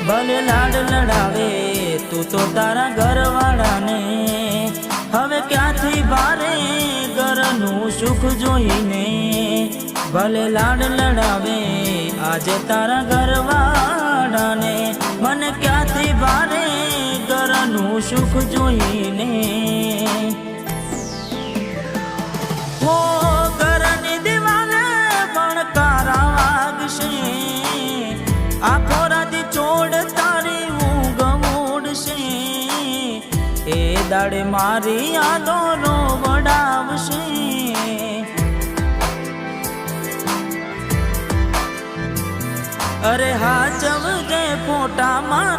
ભલે લાડ લડાવે તું તો તારા ઘરવાળાને, હવે ક્યાંથી ભારે ઘરનું સુખ જોઈને. ભલે લાડ લડાવે આજે તારા ઘરવાળાને, મને ક્યાંથી ભારે ઘરનું સુખ જોઈને. હો ઘરની દિવાલે પણ કારા વાગશે, આખો રાતી ચોડ તારી ઊંઘ ઉડશે. એ દાડે મારી યાદો રોવડાવશે. અરે હાચવજે ફોટામાં